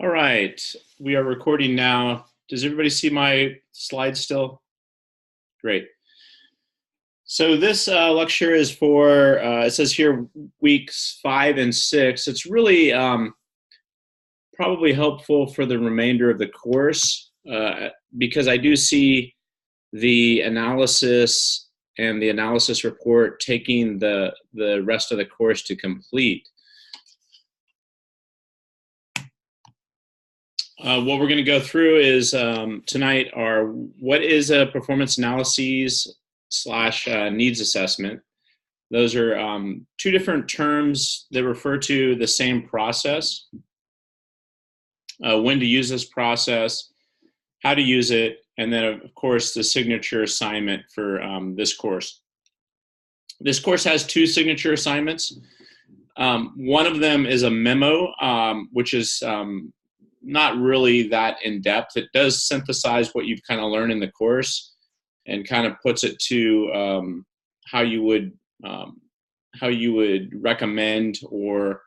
All right, we are recording now. Does everybody see my slides still? Great. So this lecture is for, it says here, weeks 5 and 6. It's really probably helpful for the remainder of the course because I do see the analysis and the analysis report taking the rest of the course to complete. What we're going to go through is tonight are what is a performance analyses / needs assessment. Those are two different terms that refer to the same process. When to use this process, how to use it, and then of course the signature assignment for this course. This course has 2 signature assignments. One of them is a memo, which is not really that in depth. It does synthesize what you've kind of learned in the course and kind of puts it to how you would recommend or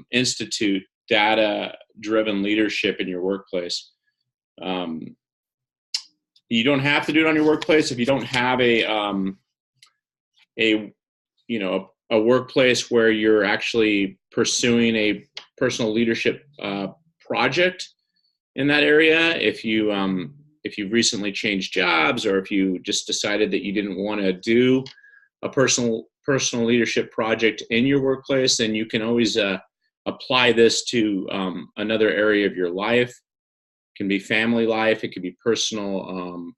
institute data-driven leadership in your workplace. You don't have to do it on your workplace if you don't have a workplace where you're actually pursuing a personal leadership project in that area. If you've recently changed jobs, or if you just decided that you didn't want to do a personal leadership project in your workplace, then you can always apply this to another area of your life. It can be family life, it can be personal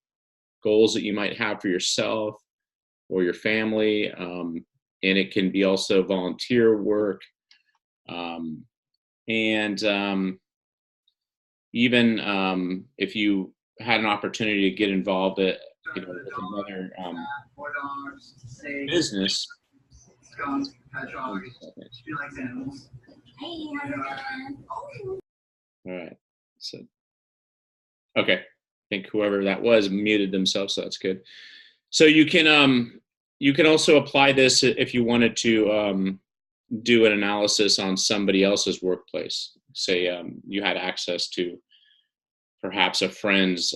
goals that you might have for yourself or your family, and it can be also volunteer work, even if you had an opportunity to get involved with another business. All right, so okay, I think whoever that was muted themselves, so that's good. So you can also apply this if you wanted to do an analysis on somebody else's workplace. Say you had access to perhaps a friend's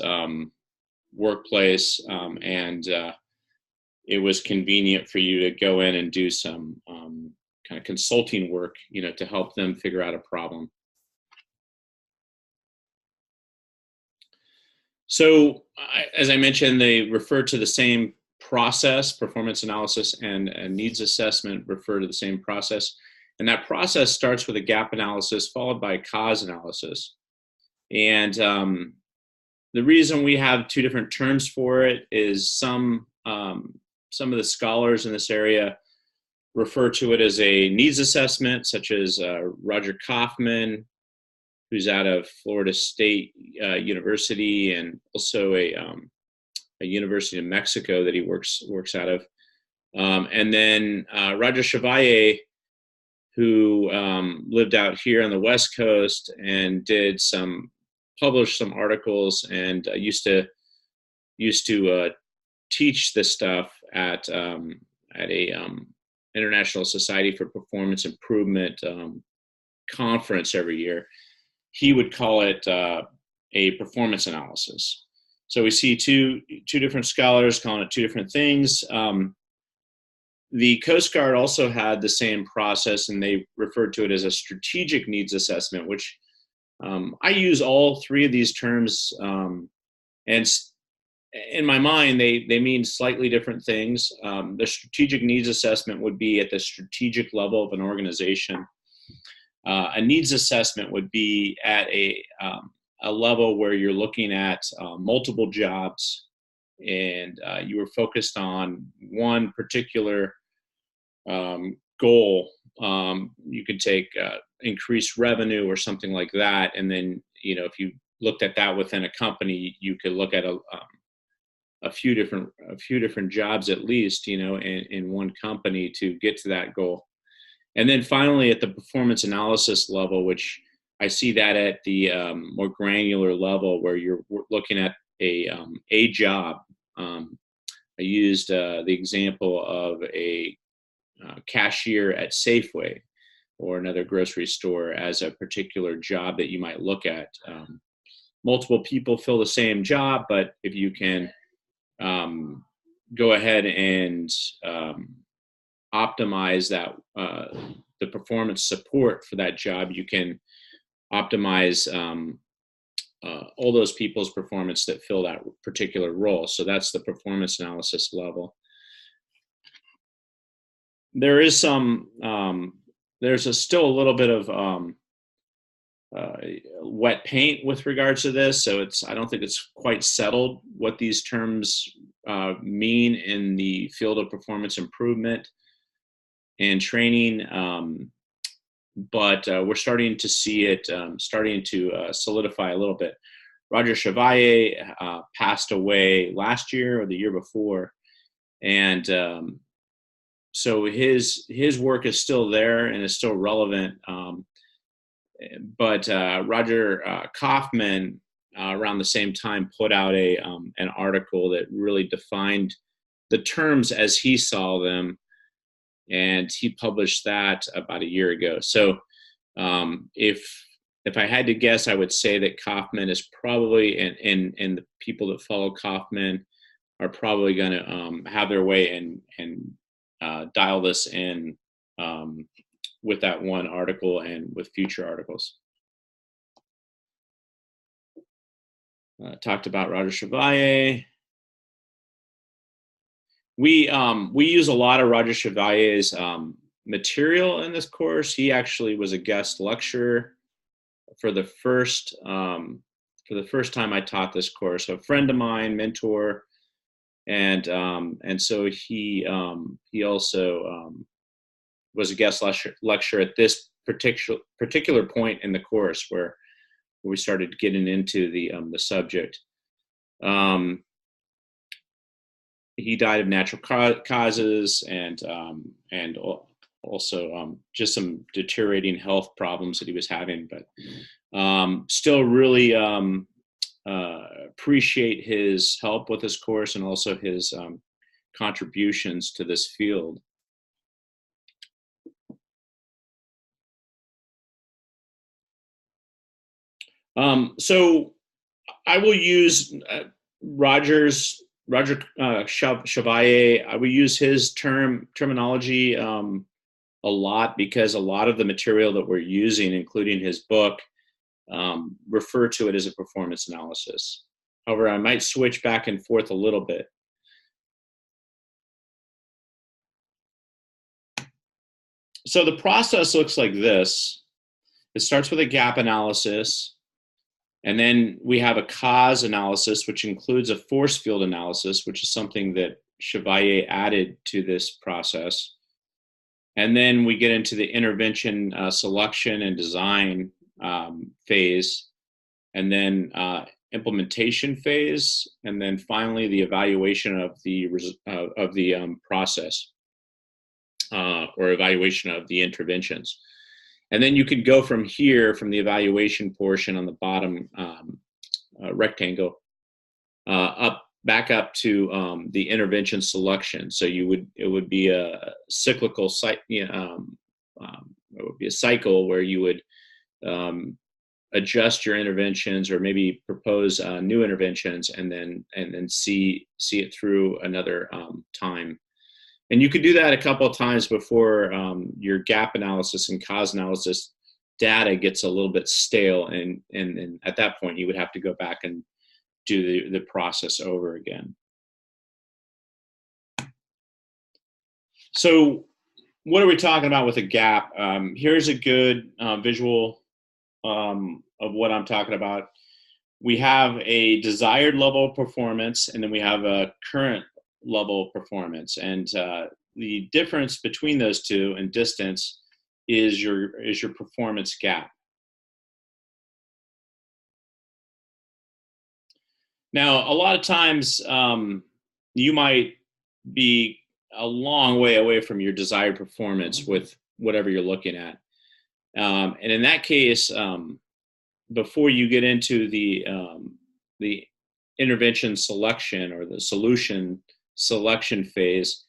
workplace, and it was convenient for you to go in and do some kind of consulting work, to help them figure out a problem. So, as I mentioned, they refer to the same process. Performance analysis and needs assessment refer to the same process. And that process starts with a gap analysis followed by a cause analysis. And the reason we have 2 different terms for it is some of the scholars in this area refer to it as a needs assessment, such as Roger Kaufman, who's out of Florida State University, and also a university in Mexico that he works out of. And then Roger Chevalier, who lived out here on the West Coast and published some articles, and used to teach this stuff at a International Society for Performance Improvement conference every year. He would call it a performance analysis. So we see two different scholars calling it 2 different things. The Coast Guard also had the same process, and they referred to it as a strategic needs assessment, which I use all 3 of these terms, and in my mind, they mean slightly different things. The strategic needs assessment would be at the strategic level of an organization. A needs assessment would be at a level where you're looking at multiple jobs, and you were focused on one particular goal. You could take increased revenue or something like that, and then if you looked at that within a company, you could look at a few different jobs at least, in one company to get to that goal. And then finally, at the performance analysis level, which I see that at the more granular level, where you're looking at a job. I used the example of a cashier at Safeway. or another grocery store as a particular job that you might look at. Multiple people fill the same job, but if you can go ahead and optimize that the performance support for that job, you can optimize all those people's performance that fill that particular role. So that's the performance analysis level. There is some still a little bit of wet paint with regards to this. So I don't think it's quite settled what these terms mean in the field of performance improvement and training. But we're starting to see it starting to solidify a little bit. Roger Chevalier passed away last year or the year before, and so his work is still there and is still relevant. But Roger Kaufman, around the same time, put out an article that really defined the terms as he saw them, and he published that about a year ago. So if I had to guess, I would say that Kaufman is probably, and the people that follow Kaufman are probably going to have their way and dial this in with that one article and with future articles. Talked about Roger Chevalier. We use a lot of Roger Chevalier's material in this course. He actually was a guest lecturer for the first time I taught this course. A friend of mine, mentor, and so he also was a guest lecturer at this particular point in the course where we started getting into the subject. He died of natural causes and also just some deteriorating health problems that he was having, but still really appreciate his help with this course and also his contributions to this field. So I will use Roger Chevalier. I will use his terminology a lot because a lot of the material that we're using, including his book, refer to it as a performance analysis. However, I might switch back and forth a little bit. So the process looks like this. It starts with a gap analysis. And then we have a cause analysis, which includes a force field analysis, which is something that Chevalier added to this process. And then we get into the intervention selection and design phase, and then implementation phase, and then finally the evaluation of the process or evaluation of the interventions. And then you could go from here, from the evaluation portion on the bottom rectangle, back up to the intervention selection. So it would be a cyclical it would be a cycle where you would adjust your interventions or maybe propose new interventions, and then see it through another time. And you could do that a couple of times before your gap analysis and cause analysis data gets a little bit stale, and at that point you would have to go back and do the process over again. So what are we talking about with a gap? Here's a good visual of what I'm talking about. We have a desired level of performance, and then we have a current level of performance, and the difference between those two in distance is your performance gap. Now, a lot of times you might be a long way away from your desired performance with whatever you're looking at, and in that case, before you get into the intervention selection or the solution selection phase,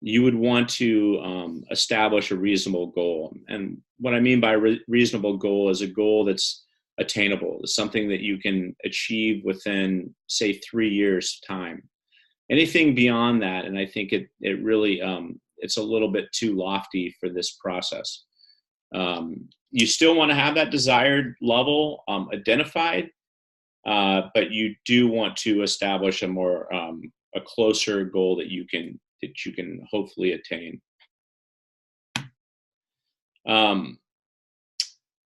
you would want to establish a reasonable goal. And what I mean by reasonable goal is a goal that's attainable. It's something that you can achieve within, say, 3 years' time. Anything beyond that, and I think it really it's a little bit too lofty for this process. You still want to have that desired level identified, but you do want to establish a more a closer goal that you can hopefully attain.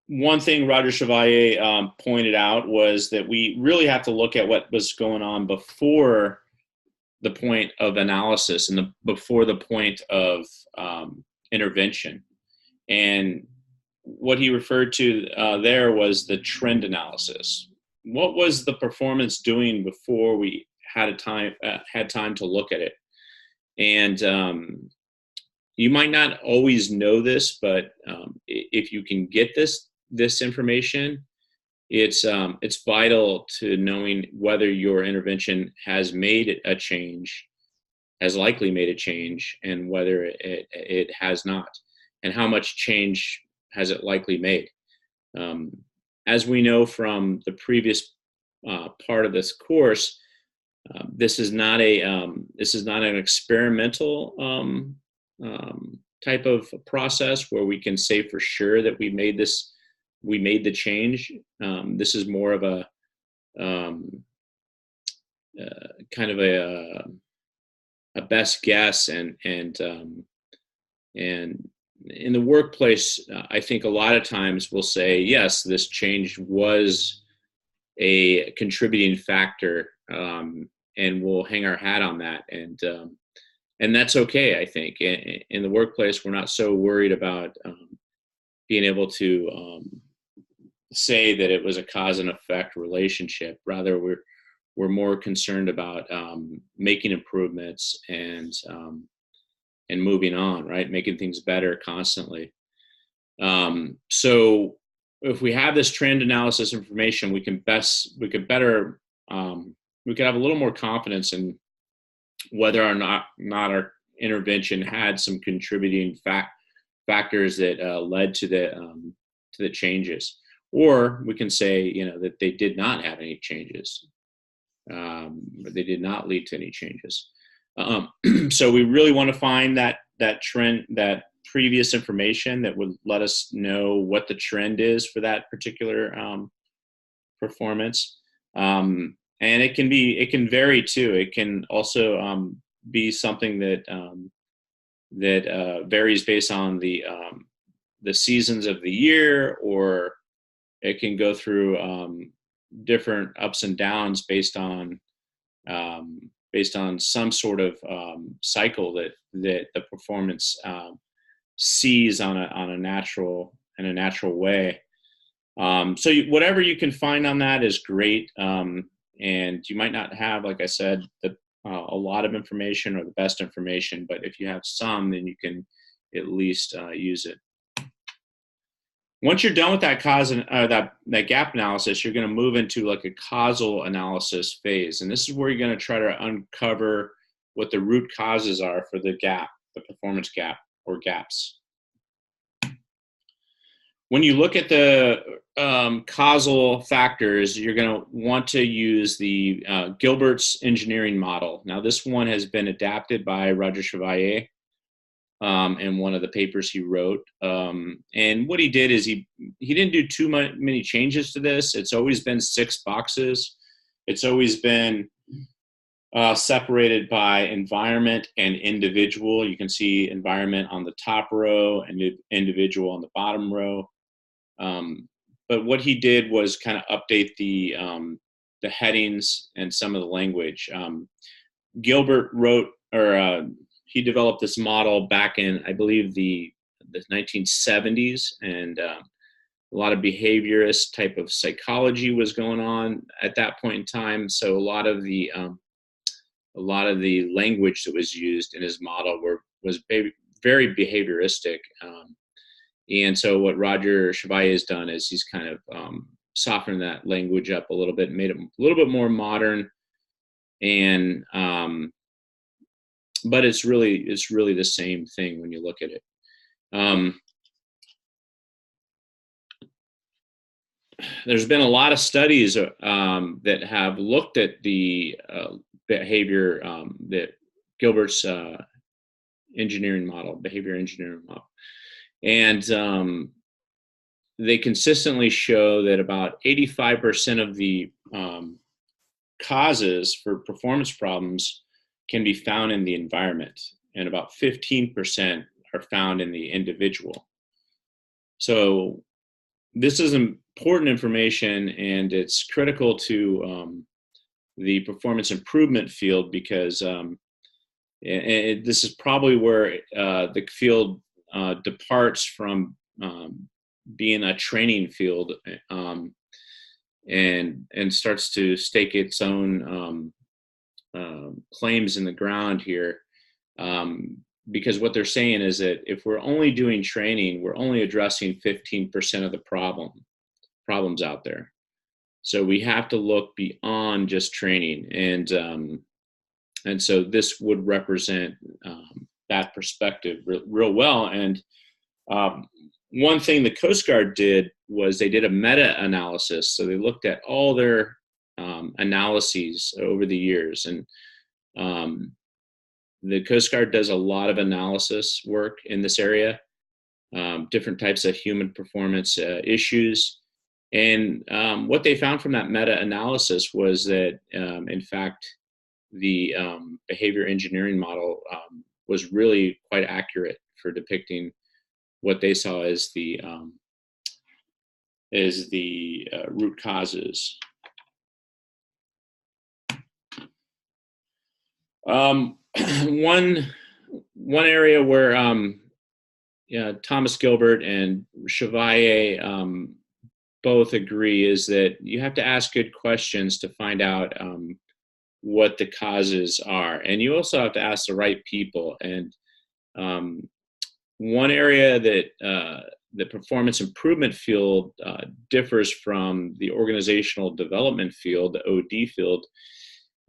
One thing Roger Chevalier pointed out was that we really have to look at what was going on before the point of analysis and before the point of intervention. And what he referred to there was the trend analysis. What was the performance doing before we had time to look at it? And you might not always know this, but if you can get this information, it's vital to knowing whether your intervention has made a change, has likely made a change, and whether it has not, and how much change has it likely made. As we know from the previous part of this course, this is not an experimental type of process where we can say for sure that we made the change. This is more of a kind of a best guess, and in the workplace, I think a lot of times we'll say, yes, this change was a contributing factor, and we'll hang our hat on that, and that's okay. I think in the workplace, we're not so worried about being able to say that it was a cause and effect relationship. Rather, we're more concerned about making improvements and moving on, right? Making things better constantly. So if we have this trend analysis information, we could have a little more confidence in whether or not our intervention had some contributing factors that led to the changes, or we can say, that they did not have any changes. They did not lead to any changes. So we really want to find that trend, that previous information that would let us know what the trend is for that particular performance. And it can vary too. It can also be something that varies based on the seasons of the year, or it can go through different ups and downs based on some sort of cycle that the performance sees in a natural way. So whatever you can find on that is great. And you might not have, like I said, a lot of information or the best information, but if you have some, then you can at least use it. Once you're done with that that gap analysis, you're going to move into like a causal analysis phase. And this is where you're going to try to uncover what the root causes are for the gap, the performance gap or gaps. When you look at the causal factors, you're going to want to use the Gilbert's engineering model. Now, this one has been adapted by Roger Chevalier in one of the papers he wrote. And what he did is he didn't do too many changes to this. It's always been 6 boxes. It's always been separated by environment and individual. You can see environment on the top row and individual on the bottom row. But what he did was kind of update the headings and some of the language. Gilbert he developed this model back in, I believe, the 1970s, and a lot of behaviorist type of psychology was going on at that point in time. So a lot of the language that was used in his model was very behavioristic. And so what Roger Chevalier has done is he's kind of softened that language up a little bit, made it a little bit more modern, and but it's really the same thing when you look at it. Um, there's been a lot of studies that have looked at the behavior that Gilbert's behavior engineering model, and they consistently show that about 85% of the causes for performance problems can be found in the environment, and about 15% are found in the individual. So this is important information, and it's critical to the performance improvement field, because this is probably where the field departs from being a training field, and starts to stake its own claims in the ground here. Because what they're saying is that if we're only doing training, we're only addressing 15% of the problems out there. So we have to look beyond just training, and so this would represent that perspective real well. And one thing the Coast Guard did was they did a meta-analysis. So they looked at all their analyses over the years, and the Coast Guard does a lot of analysis work in this area, different types of human performance issues. And what they found from that meta-analysis was that, in fact, the behavior engineering model was really quite accurate for depicting what they saw as the root causes. One area where Thomas Gilbert and Chevalier both agree is that you have to ask good questions to find out what the causes are, and you also have to ask the right people. And one area that the performance improvement field differs from the organizational development field, the OD field,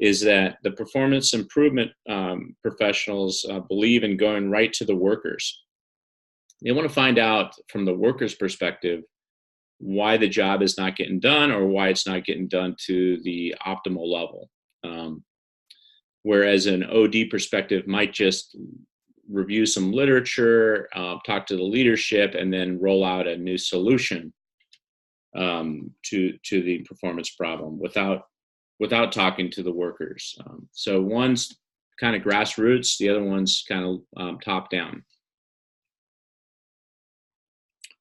is that the performance improvement professionals believe in going right to the workers. They want to find out from the worker's perspective why the job is not getting done, or why it's not getting done to the optimal level. Whereas an OD perspective might just review some literature, talk to the leadership, and then roll out a new solution to the performance problem without talking to the workers. So one's kind of grassroots, the other one's kind of top down.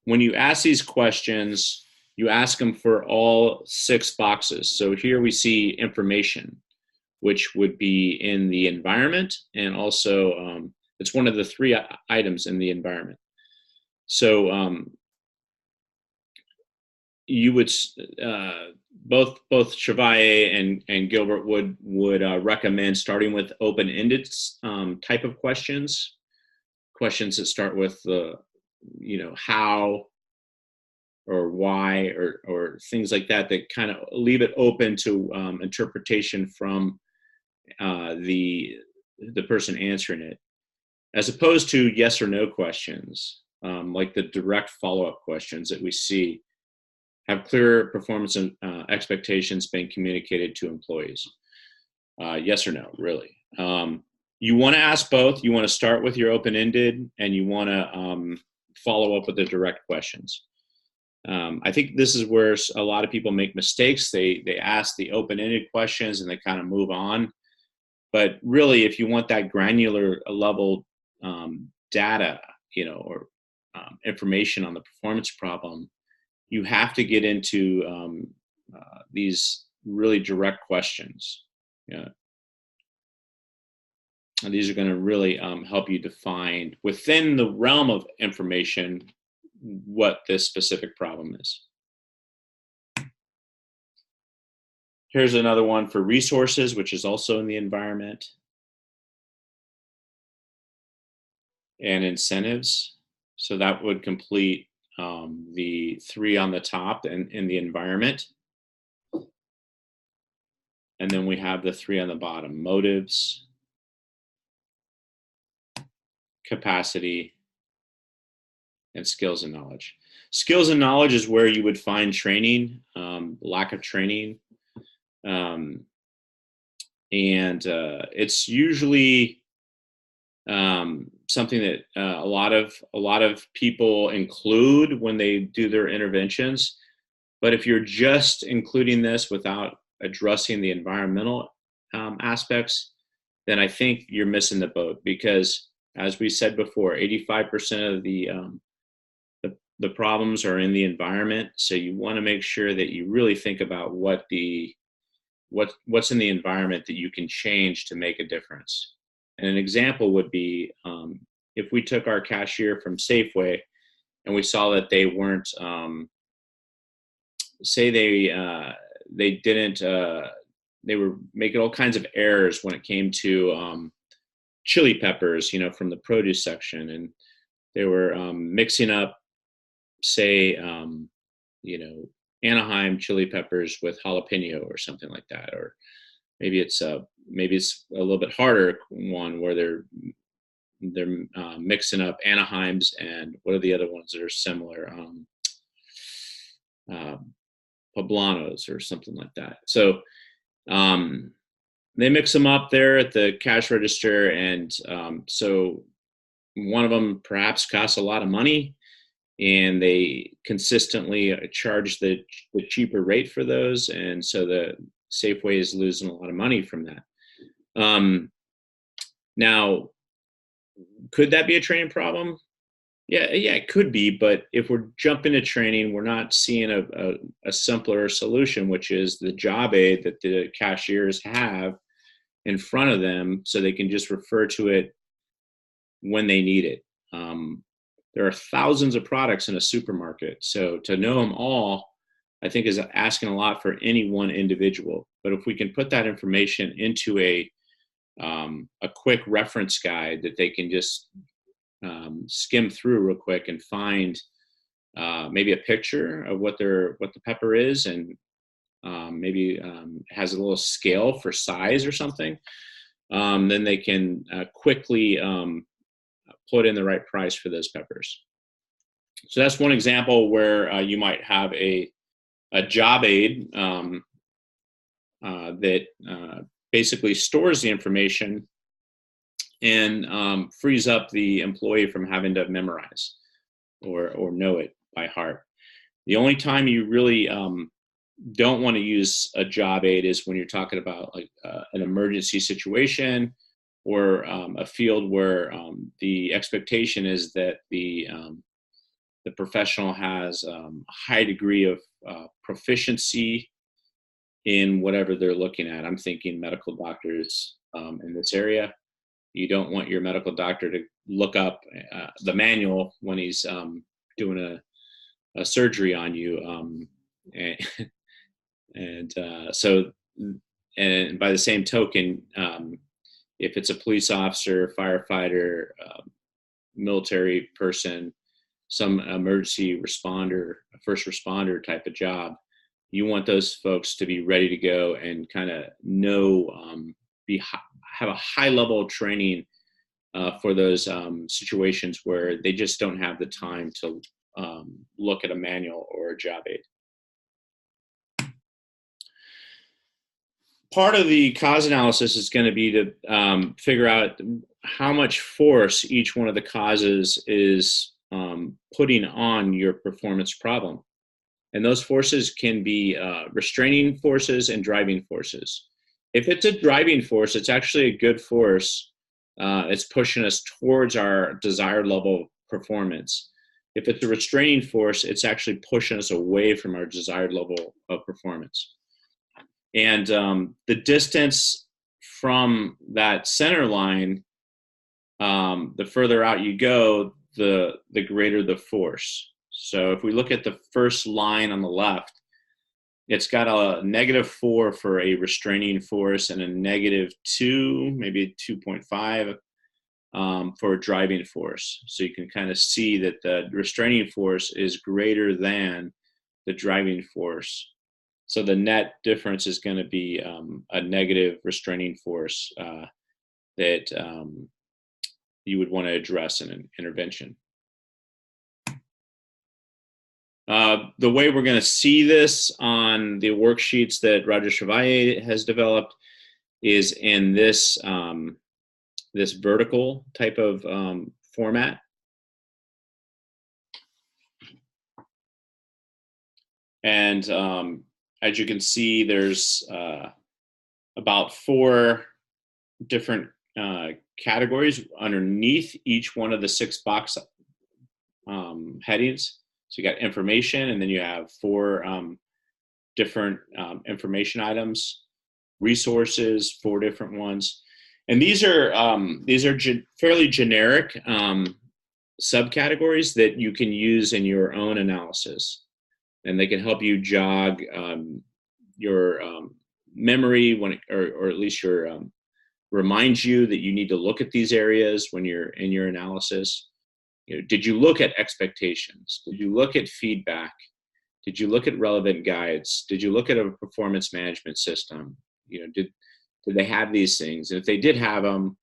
When you ask these questions, you ask them for all 6 boxes. So here we see information, which would be in the environment, and also it's one of the 3 items in the environment. So you would both Chevalier and Gilbert would recommend starting with open-ended type of questions that start with the how or why or things like that kind of leave it open to interpretation from the person answering it, as opposed to yes or no questions, like the direct follow-up questions that we see. Have clear performance and expectations been communicated to employees? Yes or no, really. You want to ask both. You want to start with your open-ended, and you want to follow up with the direct questions. I think this is where a lot of people make mistakes. They ask the open-ended questions and they kind of move on. But really, if you want that granular level data, or information on the performance problem, you have to get into these really direct questions. Yeah. And these are going to really help you define within the realm of information what this specific problem is. Here's another one for resources, which is also in the environment. And incentives. So that would complete the 3 on the top and in the environment. And then we have the 3 on the bottom: motives, capacity, and skills and knowledge. Skills and knowledge is where you would find training, lack of training, um, and it's usually something that a lot of people include when they do their interventions. But if you're just including this without addressing the environmental aspects, then I think you're missing the boat, because, as we said before, 85% of the problems are in the environment. So you want to make sure that you really think about what's in the environment that you can change to make a difference. And an example would be, if we took our cashier from Safeway and we saw that they weren't, say they didn't, they were making all kinds of errors when it came to chili peppers, from the produce section, and they were mixing up, say, Anaheim chili peppers with jalapeno or something like that, or maybe it's a little bit harder one where they're mixing up Anaheims and what are the other ones that are similar, Poblanos or something like that. So they mix them up there at the cash register, and so one of them perhaps costs a lot of money, and they consistently charge the cheaper rate for those, and so the Safeway is losing a lot of money from that. Now, could that be a training problem? Yeah, it could be. But if we're jumping to training, we're not seeing a simpler solution, which is the job aid that the cashiers have in front of them, so they can just refer to it when they need it. There are thousands of products in a supermarket, so to know them all, I think, is asking a lot for any one individual. But if we can put that information into a quick reference guide that they can just skim through real quick and find maybe a picture of what the pepper is, and maybe has a little scale for size or something, then they can quickly put in the right price for those peppers. So that's one example where you might have a job aid that basically stores the information and frees up the employee from having to memorize or know it by heart. The only time you really don't want to use a job aid is when you're talking about like an emergency situation, or a field where the expectation is that the professional has a high degree of proficiency in whatever they're looking at. I'm thinking medical doctors in this area. You don't want your medical doctor to look up the manual when he's doing a surgery on you, so by the same token, if it's a police officer, firefighter, military person, some emergency responder, first responder type of job, you want those folks to be ready to go and kind of know, have a high level of training for those situations where they just don't have the time to look at a manual or a job aid. Part of the cause analysis is going to be to figure out how much force each one of the causes is putting on your performance problem. And those forces can be restraining forces and driving forces. If it's a driving force, it's actually a good force. It's pushing us towards our desired level of performance. If it's a restraining force, it's actually pushing us away from our desired level of performance. And the distance from that center line, the further out you go, the greater the force. So if we look at the first line on the left, it's got a -4 for a restraining force and a -2, maybe 2.5 for a driving force. So you can kind of see that the restraining force is greater than the driving force. So the net difference is going to be a negative restraining force that you would want to address in an intervention. The way we're going to see this on the worksheets that Roger Chevalier has developed is in this this vertical type of format. And as you can see, there's about 4 different categories underneath each one of the 6 box headings. So you got information, and then you have 4 different information items, resources, 4 different ones. And these are fairly generic subcategories that you can use in your own analysis, and they can help you jog your memory or at least your remind you that you need to look at these areas when you're in your analysis. You know, did you look at expectations? Did you look at feedback? Did you look at relevant guides? Did you look at a performance management system? You know, did they have these things? And if they did have them,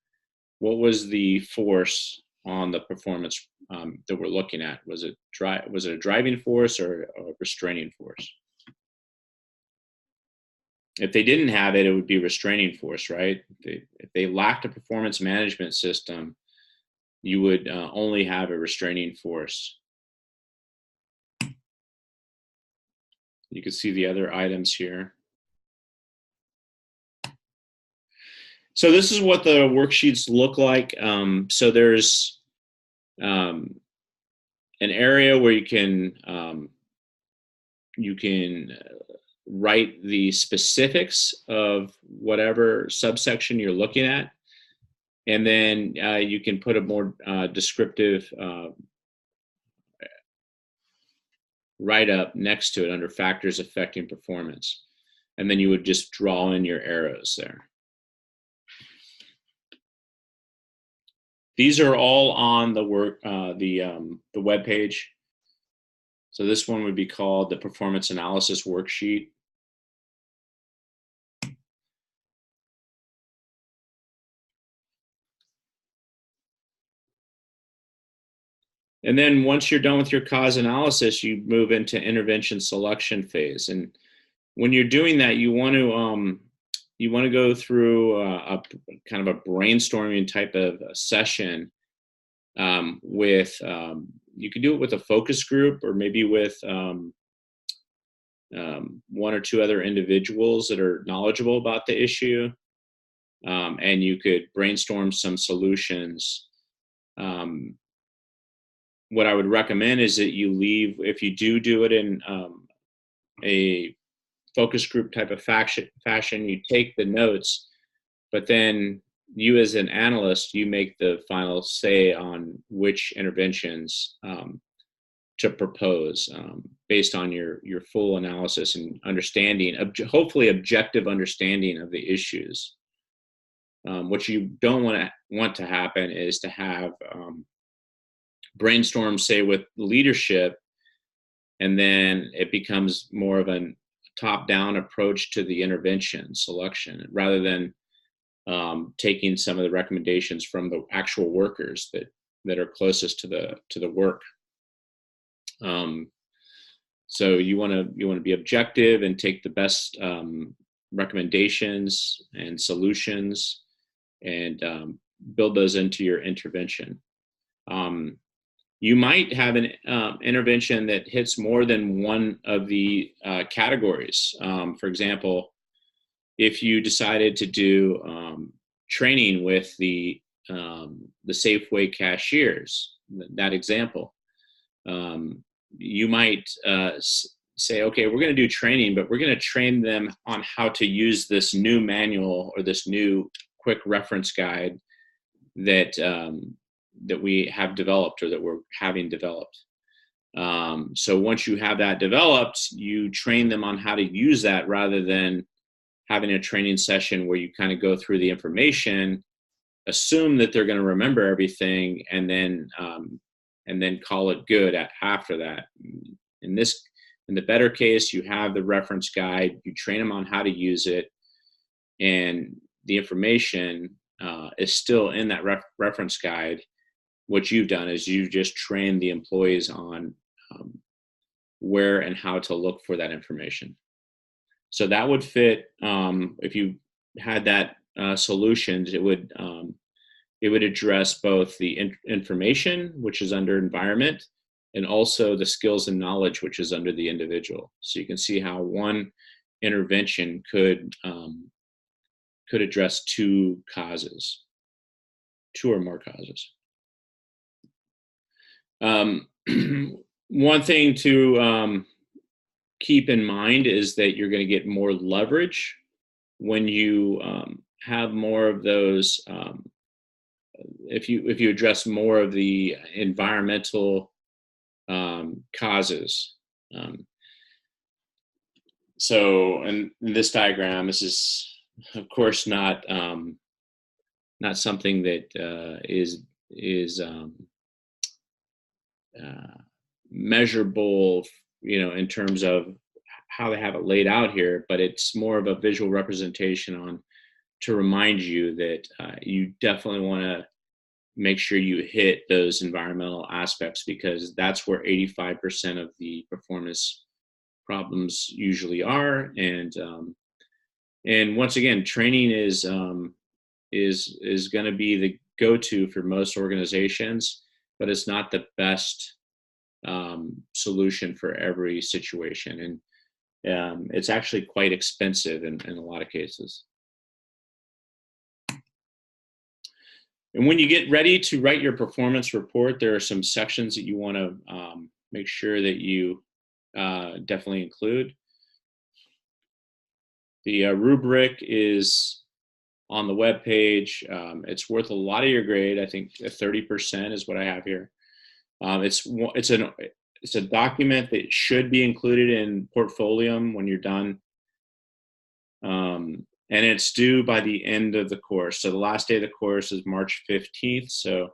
what was the force on the performance that we're looking at? Was it a driving force or a restraining force? If they didn't have it, it would be restraining force, right? If they lacked a performance management system, you would only have a restraining force. You can see the other items here. So this is what the worksheets look like. So there's an area where you can write the specifics of whatever subsection you're looking at. And then you can put a more descriptive write-up next to it under factors affecting performance. And then you would just draw in your arrows there. These are all on the web page. So this one would be called the Performance Analysis Worksheet. And then once you're done with your cause analysis, you move into intervention selection phase. And when you're doing that, you want to go through a kind of a brainstorming type of a session with you can do it with a focus group or maybe with 1 or 2 other individuals that are knowledgeable about the issue, and you could brainstorm some solutions. What I would recommend is that you leave, if you do it in a focus group type of fashion, you take the notes, but then you as an analyst, you make the final say on which interventions to propose based on your full analysis and understanding, hopefully objective understanding of the issues. What you don't want to happen is to have brainstorm, say, with leadership, and then it becomes more of a top-down approach to the intervention selection rather than taking some of the recommendations from the actual workers that are closest to the work. So you want to be objective and take the best recommendations and solutions and build those into your intervention. You might have an intervention that hits more than one of the categories. For example, if you decided to do training with the Safeway cashiers, that example, you might say, okay, we're going to do training, but we're going to train them on how to use this new manual or this new quick reference guide that we have developed or that we're having developed. So once you have that developed, you train them on how to use that rather than having a training session where you kind of go through the information, assume that they're going to remember everything, and then call it good after that. In the better case, you have the reference guide, you train them on how to use it, and the information is still in that reference guide. What you've done is you've just trained the employees on where and how to look for that information. So that would fit, if you had that solutions, it would address both the information, which is under environment, and also the skills and knowledge, which is under the individual. So you can see how one intervention could address two or more causes. One thing to keep in mind is that you're going to get more leverage when you have more of those. If you address more of the environmental causes. So in this diagram, this is of course not something that is measurable, in terms of how they have it laid out here, but it's more of a visual representation to remind you that you definitely want to make sure you hit those environmental aspects, because that's where 85% of the performance problems usually are. And once again, training is going to be the go-to for most organizations, but it's not the best solution for every situation, and it's actually quite expensive in a lot of cases. And when you get ready to write your performance report, there are some sections that you want to make sure that you definitely include. The rubric is on the web page. It's worth a lot of your grade. I think 30% is what I have here. It's a document that should be included in Portfolium when you're done. And it's due by the end of the course. So the last day of the course is March 15th. So you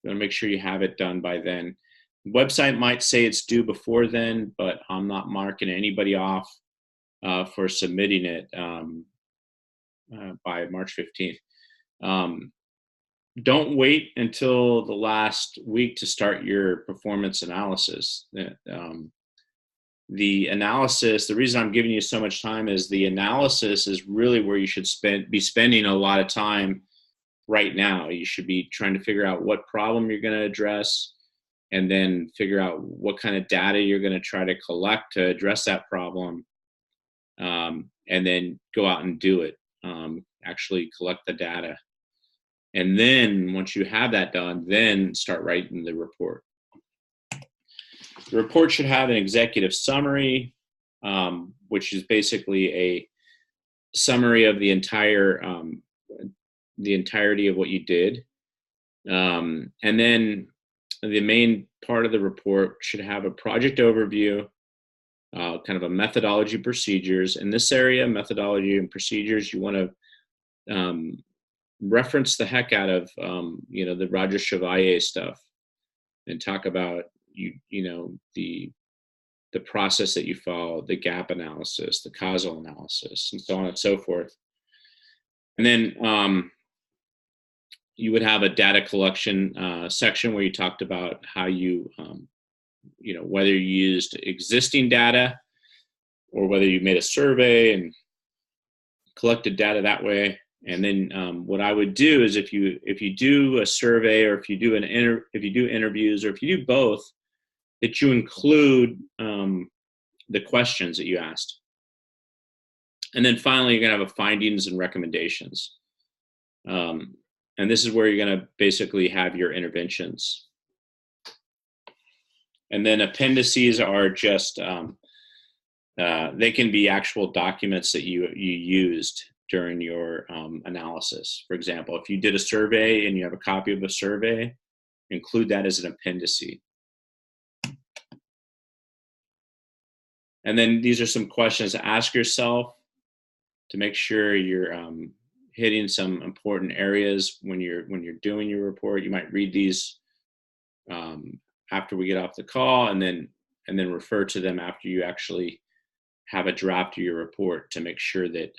want to make sure you have it done by then. The website might say it's due before then, but I'm not marking anybody off for submitting it by March 15th. Don't wait until the last week to start your performance analysis. The analysis, the reason I'm giving you so much time is the analysis is really where you should be spending a lot of time right now. You should be trying to figure out what problem you're going to address, and then figure out what kind of data you're going to try to collect to address that problem, and then go out and do it, actually collect the data. And then once you have that done, then start writing the report. The report should have an executive summary, which is basically a summary of the entirety of what you did. And then the main part of the report should have a project overview, kind of a methodology, procedures. In this area, methodology and procedures, you want to reference the heck out of the Roger Chevalier stuff, and talk about the process that you follow, the gap analysis, the causal analysis, and so on and so forth. And then you would have a data collection section where you talked about how you whether you used existing data or whether you made a survey and collected data that way. And then what I would do is if you do a survey, or if you do interviews, or if you do both, that you include the questions that you asked. And then finally, you're going to have a findings and recommendations. And this is where you're going to basically have your interventions. And then appendices are just, they can be actual documents that you used during your analysis. For example, if you did a survey and you have a copy of a survey, include that as an appendix. And then these are some questions to ask yourself to make sure you're hitting some important areas when you're doing your report. You might read these after we get off the call, and then refer to them after you actually have a draft of your report to make sure that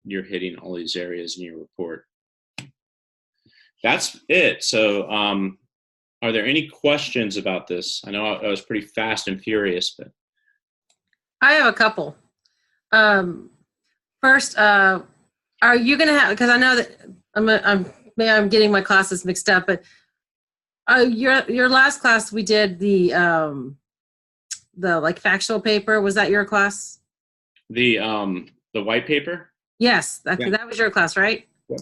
you're hitting all these areas in your report. that's it. So, are there any questions about this? I know I was pretty fast and furious, but I have a couple. First, are you going to have, because I know that maybe I'm getting my classes mixed up, but your last class we did the like factual paper. Was that your class? the white paper. Yes, Yeah. that was your class, right? Yeah.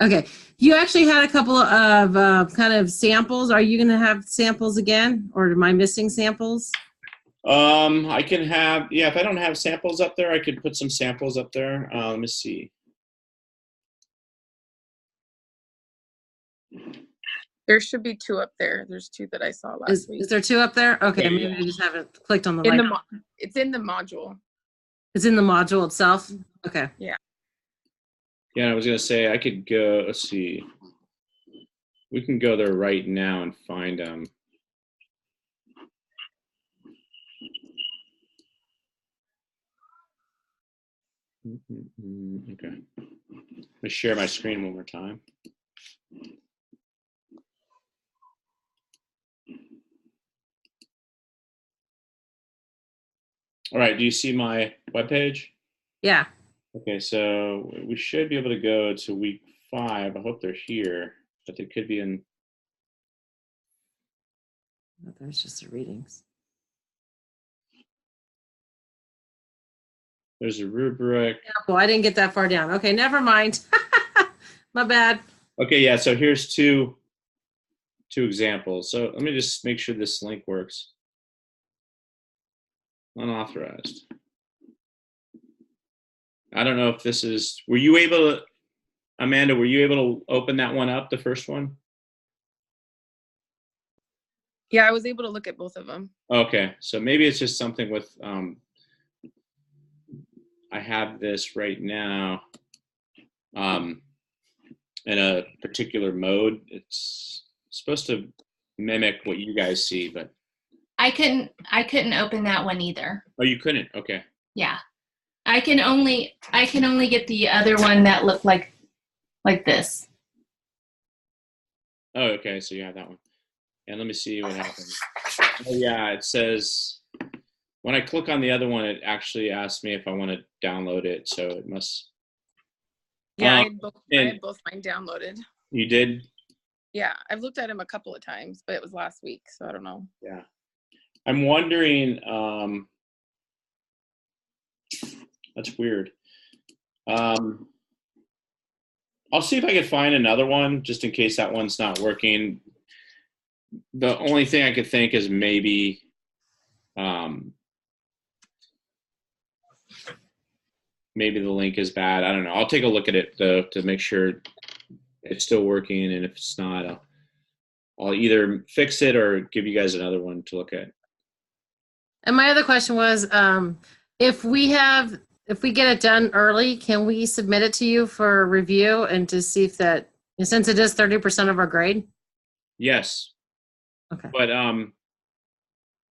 Okay. You actually had a couple of kind of samples. Are you going to have samples again, or am I missing samples? I can have, yeah, if I don't have samples up there, I could put some samples up there. Let me see. There should be 2 up there. There's 2 that I saw last week. Is there 2 up there? Okay, Yeah, maybe yeah. I just haven't clicked on the In link. it's in the module. It's in the module itself? Okay. Yeah. Yeah, I was gonna say I could go. Let's see. We can go there right now and find them. Okay. Let me share my screen one more time. All right. Do you see my webpage? Yeah. Okay, so we should be able to go to week 5. I hope they're here, but they could be in. Oh, there's just the readings. There's a rubric. Well, I didn't get that far down. Okay, never mind. My bad. Okay, yeah, so here's two examples. So let me just make sure this link works. Unauthorized. I don't know if this is, were you able to, Amanda, were you able to open that one up, the first one? Yeah, I was able to look at both of them. Okay, so maybe it's just something with, I have this right now in a particular mode. It's supposed to mimic what you guys see, but. I couldn't open that one either. Oh, you couldn't? Okay. Yeah. I can only get the other one that looked like this. Oh, okay. So you have that one. And let me see what happens. Oh, yeah. It says when I click on the other one, it actually asks me if I want to download it. So it must. Yeah, I had both mine downloaded. You did? Yeah, I've looked at them a couple of times, but it was last week, so I don't know. Yeah. I'm wondering, that's weird. I'll see if I can find another one just in case that one's not working. The only thing I could think is maybe maybe the link is bad. I don't know. I'll take a look at it though to make sure it's still working, and if it's not, I'll either fix it or give you guys another one to look at. And my other question was, if we get it done early, can we submit it to you for review and to see if that, since it is 30% of our grade? Yes. Okay. But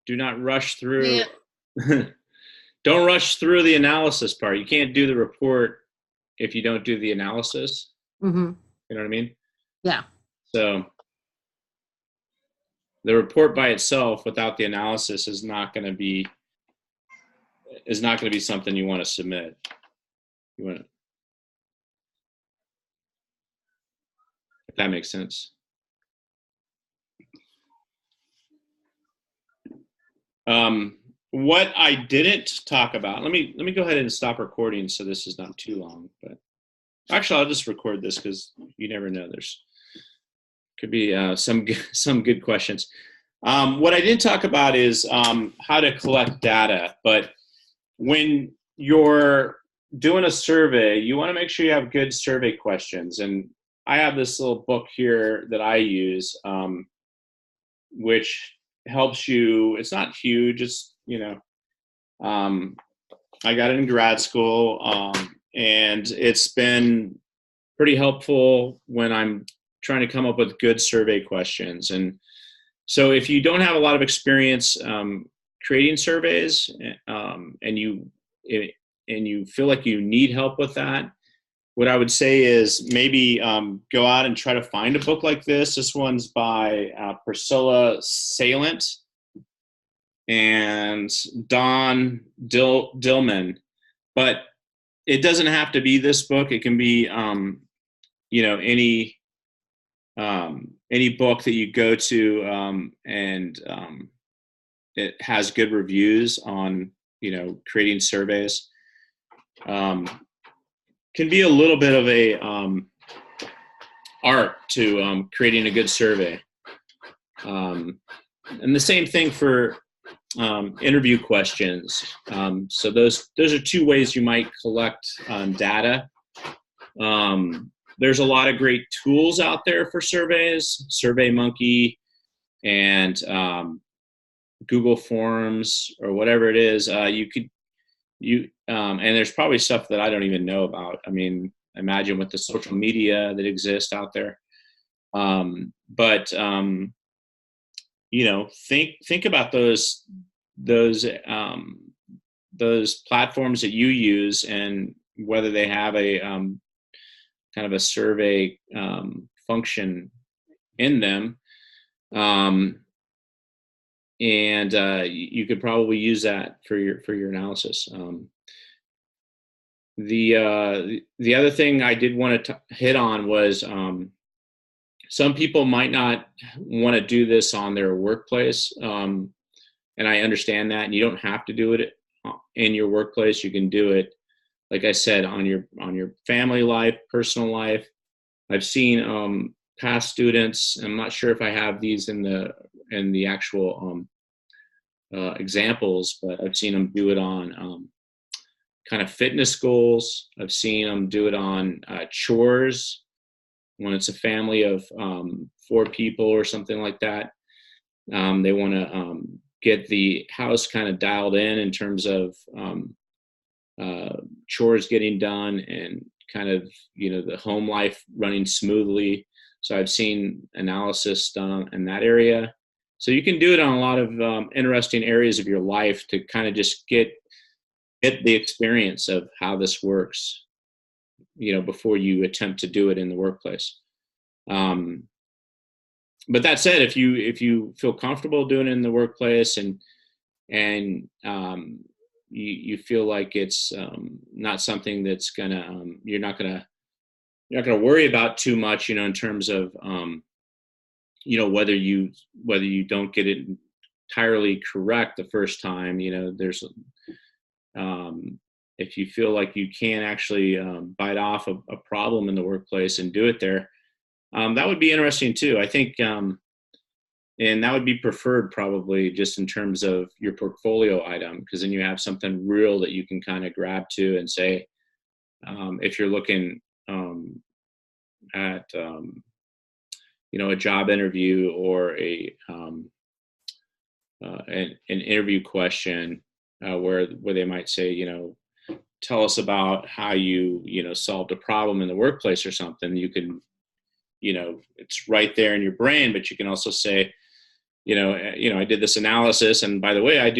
do not rush through. Yeah. Don't rush through the analysis part. You can't do the report if you don't do the analysis. Mm-hmm. You know what I mean? Yeah. So the report by itself without the analysis is not going to be something you want to submit. You want to, if that makes sense. What I didn't talk about, let me go ahead and stop recording so this is not too long, but actually I'll just record this because you never know. There's could be some good questions. What I didn't talk about is how to collect data, but when you're doing a survey, you want to make sure you have good survey questions. And I have this little book here that I use, which helps you. It's not huge. It's, I got it in grad school, and it's been pretty helpful when I'm trying to come up with good survey questions. And so if you don't have a lot of experience creating surveys, and you feel like you need help with that, what I would say is maybe go out and try to find a book like this. This one's by Priscilla Salient and Don Dillman. But it doesn't have to be this book. It can be, any book that you go to and it has good reviews on, creating surveys. Can be a little bit of a art to creating a good survey. And the same thing for interview questions. So those are two ways you might collect data. There's a lot of great tools out there for surveys, SurveyMonkey and Google Forms or whatever it is. And there's probably stuff that I don't even know about. I mean, imagine with the social media that exists out there. Think about those platforms that you use and whether they have a kind of a survey function in them. You could probably use that for your analysis. The other thing I did want to hit on was some people might not want to do this on their workplace, and I understand that. And you don't have to do it in your workplace. You can do it, like I said, on your family life, personal life. I've seen past students. I'm not sure if I have these in the actual examples, but I've seen them do it on kind of fitness goals. I've seen them do it on chores when it's a family of 4 people or something like that. They want to get the house kind of dialed in terms of chores getting done and kind of, the home life running smoothly. So I've seen analysis done in that area. So you can do it on a lot of interesting areas of your life to kind of just get the experience of how this works, before you attempt to do it in the workplace. But that said, if you feel comfortable doing it in the workplace and you feel like it's not something that's gonna you're not gonna worry about too much, in terms of whether you don't get it entirely correct the first time. There's if you feel like you can actually bite off a problem in the workplace and do it there, that would be interesting too. I think, and that would be preferred probably just in terms of your portfolio item, because then you have something real that you can kind of grab to and say, if you're looking at a job interview or an interview question where they might say, tell us about how you solved a problem in the workplace or something. You can, it's right there in your brain, but you can also say, I did this analysis, and by the way, I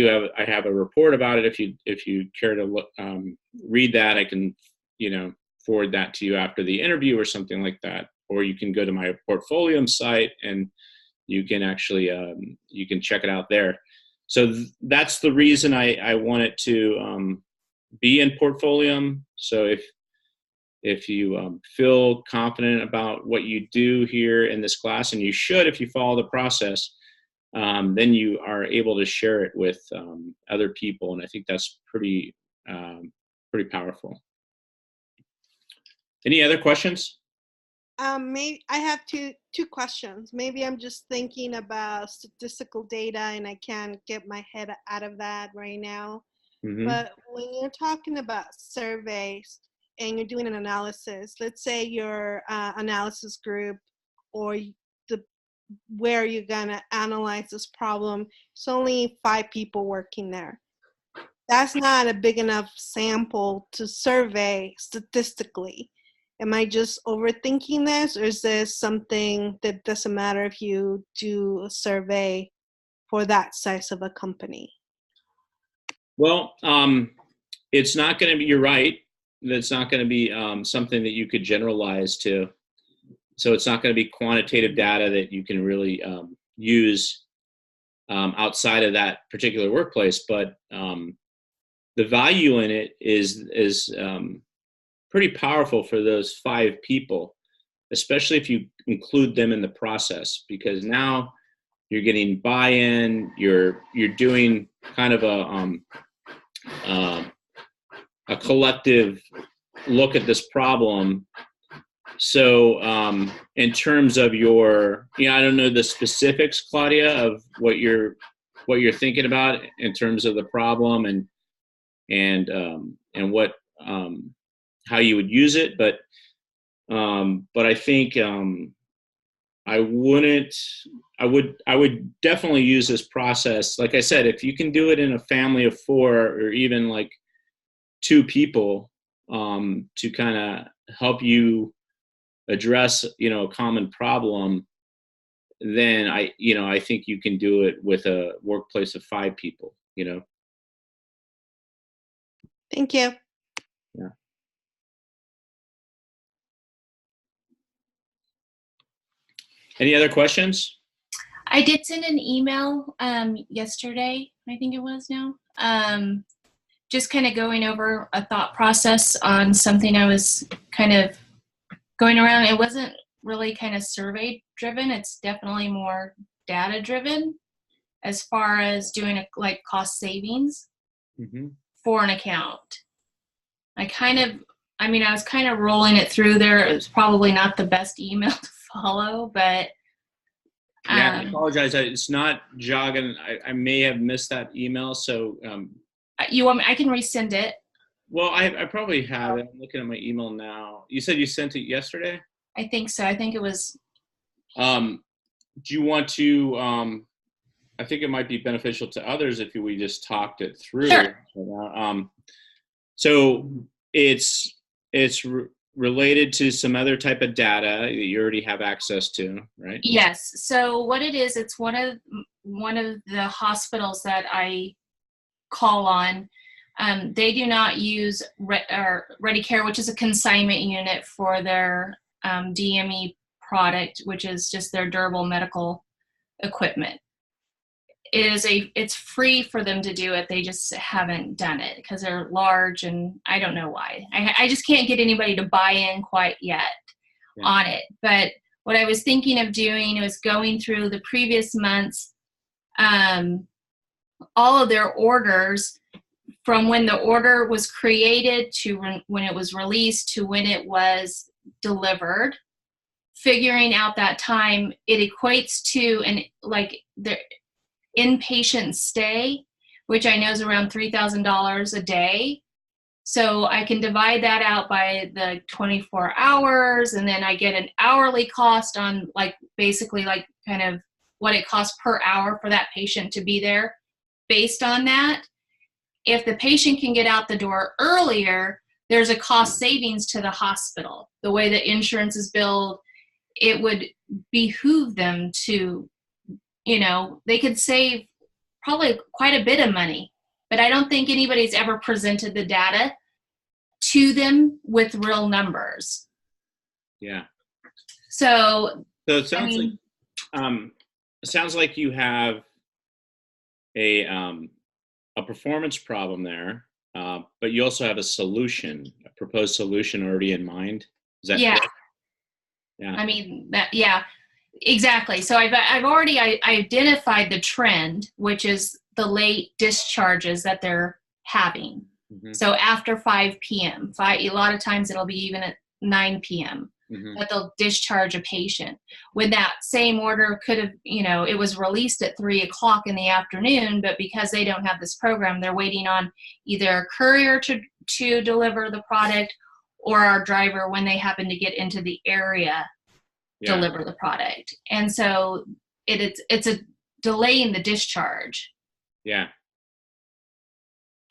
have a report about it. If you care to look, read that, I can, forward that to you after the interview or something like that. Or you can go to my Portfolium site and you can actually, you can check it out there. So that's the reason I want it to be in Portfolium. So if you feel confident about what you do here in this class, and you should if you follow the process, then you are able to share it with other people. And I think that's pretty powerful. Any other questions? Maybe I have two questions. Maybe I'm just thinking about statistical data and I can't get my head out of that right now. Mm-hmm. But when you're talking about surveys and you're doing an analysis, let's say your analysis group or where you're gonna analyze this problem, it's only 5 people working there. That's not a big enough sample to survey statistically. Am I just overthinking this, or is this something that doesn't matter if you do a survey for that size of a company? Well, it's not going to be, you're right. that's not going to be something that you could generalize to. So it's not going to be quantitative data that you can really use outside of that particular workplace. But the value in it is pretty powerful for those 5 people, especially if you include them in the process, because now you're getting buy-in. You're doing kind of a collective look at this problem. So in terms of your, I don't know the specifics, Claudia, of what you're thinking about in terms of the problem and what how you would use it, but I think I would definitely use this process. Like I said, if you can do it in a family of 4 or even like 2 people to kind of help you address, a common problem, then I think you can do it with a workplace of 5 people, Thank you. Yeah. Any other questions? I did send an email yesterday, I think it was now, just kind of going over a thought process on something I was kind of going around. It wasn't really kind of survey driven. It's definitely more data driven as far as doing like cost savings for an account. I was kind of rolling it through there. It was probably not the best email to follow, but yeah, I apologize. It's not jogging. I may have missed that email. So you want me? I can resend it. Well, I probably have it. I'm looking at my email now. You said you sent it yesterday? I think so. I think it was. Do you want to? I think it might be beneficial to others if we just talked it through. Sure. So it's related to some other type of data that you already have access to, right? Yes. So what it is, it's one of the hospitals that I call on. They do not use ReadyCare, which is a consignment unit for their DME product, which is just their durable medical equipment. It's free for them to do it. They just haven't done it because they're large, and I don't know why. I just can't get anybody to buy in quite yet on it. But what I was thinking of doing was going through the previous months, all of their orders from when the order was created to when it was released to when it was delivered, figuring out that time. It equates to their inpatient stay, which I know is around $3,000 a day. So I can divide that out by the 24 hours, and then I get an hourly cost on basically kind of what it costs per hour for that patient to be there. Based on that, if the patient can get out the door earlier, there's a cost savings to the hospital. The way the insurance is billed, it would behoove them to, they could save probably quite a bit of money. But I don't think anybody's ever presented the data to them with real numbers. Yeah. So it sounds like you have a performance problem there, but you also have a proposed solution already in mind. Is that correct? Yeah. Exactly. So I've already identified the trend, which is the late discharges that they're having. Mm-hmm. So after 5 p.m., a lot of times it'll be even at 9 p.m. that they'll discharge a patient. When that same order could have, it was released at 3 o'clock in the afternoon, but because they don't have this program, they're waiting on either a courier to deliver the product or our driver when they happen to get into the area. Deliver the product. And so it's a delay in the discharge. Yeah.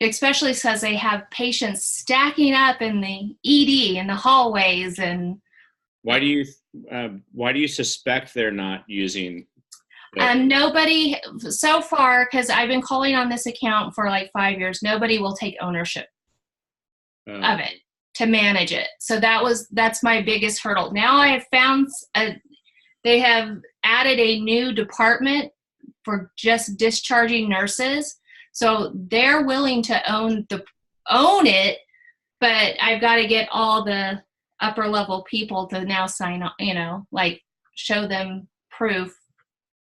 Especially because they have patients stacking up in the ED in the hallways. And why do you suspect they're not using nobody so far, because I've been calling on this account for 5 years, nobody will take ownership of it to manage it. So that's my biggest hurdle. Now I have found they have added a new department for just discharging nurses. So they're willing to own it, but I've got to get all the upper level people to now sign up, like show them proof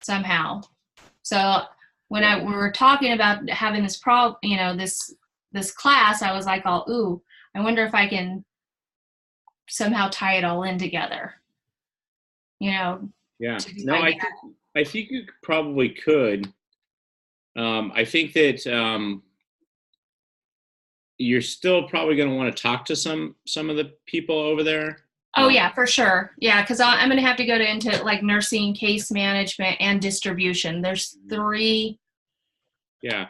somehow. So when we were talking about having this this class, I was like, ooh, I wonder if I can somehow tie it all in together. Yeah. No, I think you probably could. I think that you're still probably going to want to talk to some of the people over there. Oh yeah, for sure. Yeah, because I'm going to have to go into like nursing, case management, and distribution. There's 3. Yeah.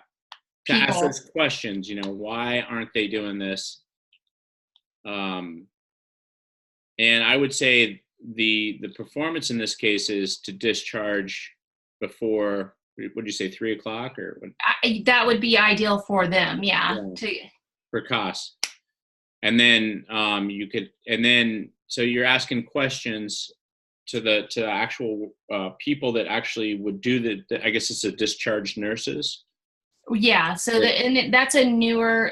To ask those questions, why aren't they doing this? And I would say the performance in this case is to discharge before, what did you say, 3:00 or what? That would be ideal for them. Yeah. For costs. And then so you're asking questions to the actual people that actually would do I guess it's the discharged nurses. Yeah. So that's a new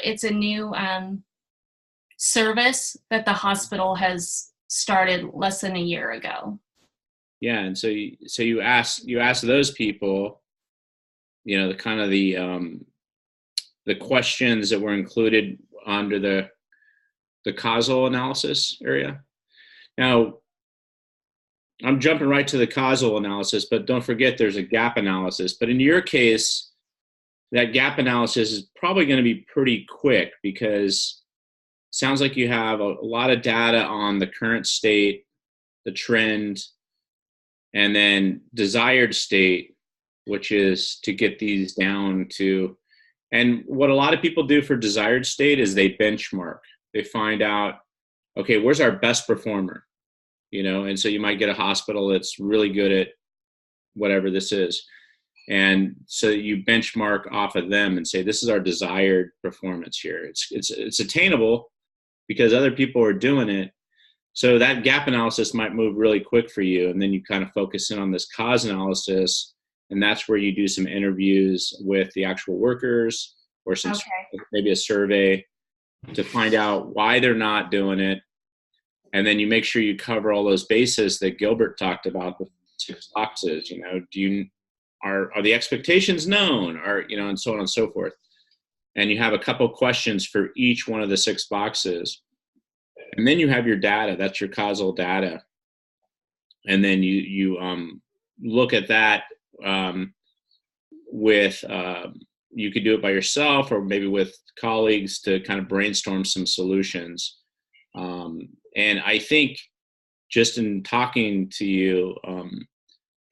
service that the hospital has started less than a year ago. Yeah. And so you ask those people, the kind of the questions that were included under the causal analysis area. Now, I'm jumping right to the causal analysis, but don't forget there's a gap analysis. But in your case, that gap analysis is probably going to be pretty quick because it sounds like you have a lot of data on the current state, the trend, and then desired state, which is to get these down to, and what a lot of people do for desired state is they benchmark. They find out, okay, where's our best performer? And so you might get a hospital that's really good at whatever this is. And so you benchmark off of them and say, this is our desired performance here. It's attainable because other people are doing it. So that gap analysis might move really quick for you. And then you kind of focus in on this cause analysis. And that's where you do some interviews with the actual workers or maybe a survey to find out why they're not doing it. And then you make sure you cover all those bases that Gilbert talked about, the 6 boxes. Are the expectations known, and so on and so forth. And you have a couple questions for each one of the 6 boxes. And then you have your data. That's your causal data. And then you look at that with, you could do it by yourself or maybe with colleagues to kind of brainstorm some solutions. And I think just in talking to you,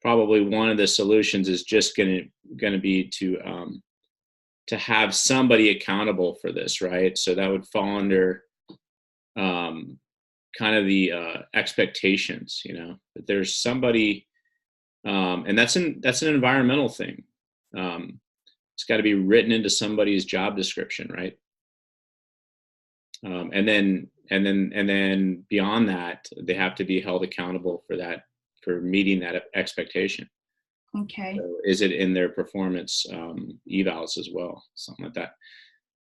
probably one of the solutions is just going to be to have somebody accountable for this, right? So that would fall under kind of the expectations, that there's somebody, and that's an environmental thing. It's got to be written into somebody's job description, right? And then beyond that, they have to be held accountable for that, for meeting that expectation. Okay. So is it in their performance evals as well, something like that.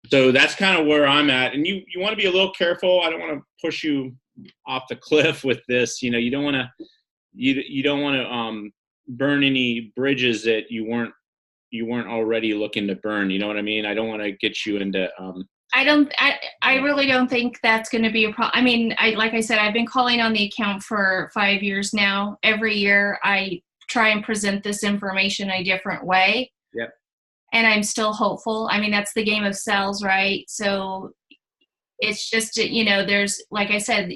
So that's kind of where I'm at. And you want to be a little careful. I don't want to push you off the cliff with this. You don't want to burn any bridges that you weren't already looking to burn. You know what I mean? I don't want to get you into I really don't think that's going to be a problem. I mean, like I said, I've been calling on the account for 5 years now. Every year I try and present this information a different way. Yep. And I'm still hopeful. I mean, that's the game of sales, right? So it's just, there's, like I said,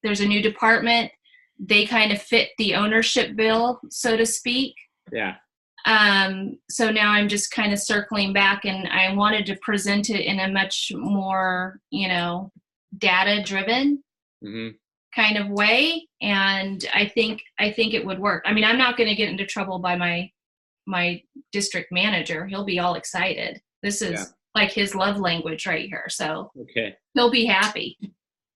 there's a new department. They kind of fit the ownership bill, so to speak. Yeah. So now I'm just kind of circling back, and I wanted to present it in a much more, data driven kind of way. And I think it would work. I mean, I'm not going to get into trouble by my district manager. He'll be all excited. This is like his love language right here. So Okay. he'll be happy.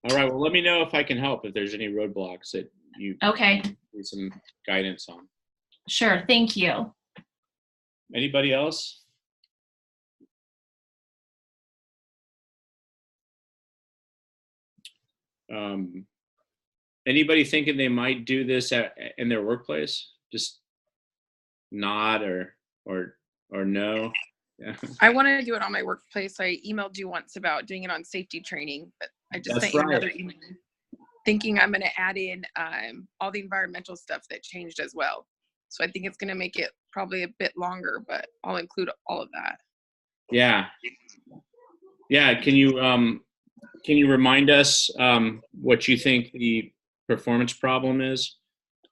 All right. Well, let me know if I can help, if there's any roadblocks that you Okay, need some guidance on. sure. Thank you. Anybody else? Anybody thinking they might do this in their workplace? Just nod or no. Yeah. I wanted to do it on my workplace. I emailed you once about doing it on safety training, but I just That's sent you right. another email thinking I'm going to add in all the environmental stuff that changed as well. So I think it's going to make it probably a bit longer, but I'll include all of that. Yeah. Yeah. Can you remind us what you think the performance problem is?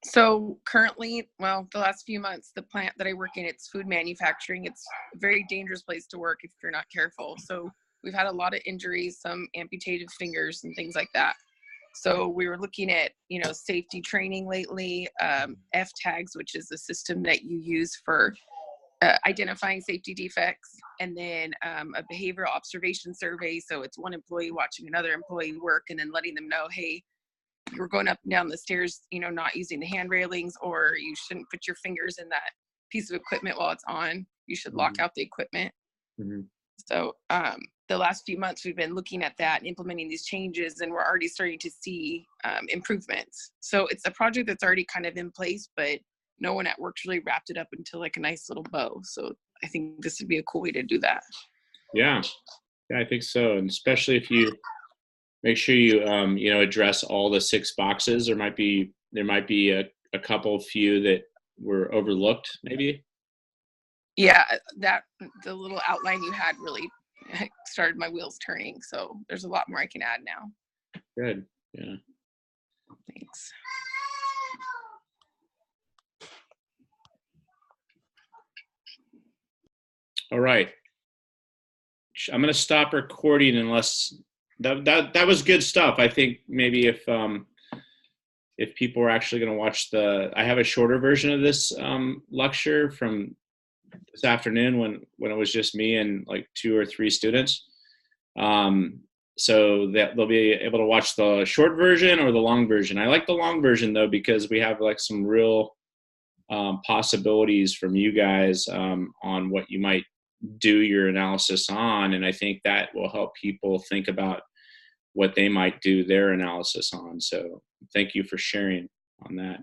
So currently, well, the last few months, the plant that I work in, it's food manufacturing. It's a very dangerous place to work if you're not careful. So we've had a lot of injuries, some amputated fingers and things like that. So we were looking at, safety training lately, F tags, which is the system that you use for identifying safety defects, and then a behavioral observation survey. So it's one employee watching another employee work and then letting them know, hey, you're going up and down the stairs, not using the hand railings, or you shouldn't put your fingers in that piece of equipment while it's on. You should lock out the equipment. Mm-hmm. So the last few months we've been looking at that and implementing these changes, and we're already starting to see improvements. So it's a project that's already kind of in place, but no one at work's really wrapped it up into like a nice little bow. So I think this would be a cool way to do that. Yeah, I think so. And especially if you make sure you address all the 6 boxes. There might be a couple few that were overlooked, maybe. Yeah, the little outline you had really started my wheels turning. So there's a lot more I can add now. Good. Yeah. Thanks. All right. I'm going to stop recording unless that was good stuff. I think maybe if people are actually going to watch I have a shorter version of this lecture from this afternoon when it was just me and like 2 or 3 students. So that they'll be able to watch the short version or the long version. I like the long version though, because we have like some real possibilities from you guys on what you might do your analysis on. And I think that will help people think about what they might do their analysis on. So thank you for sharing on that.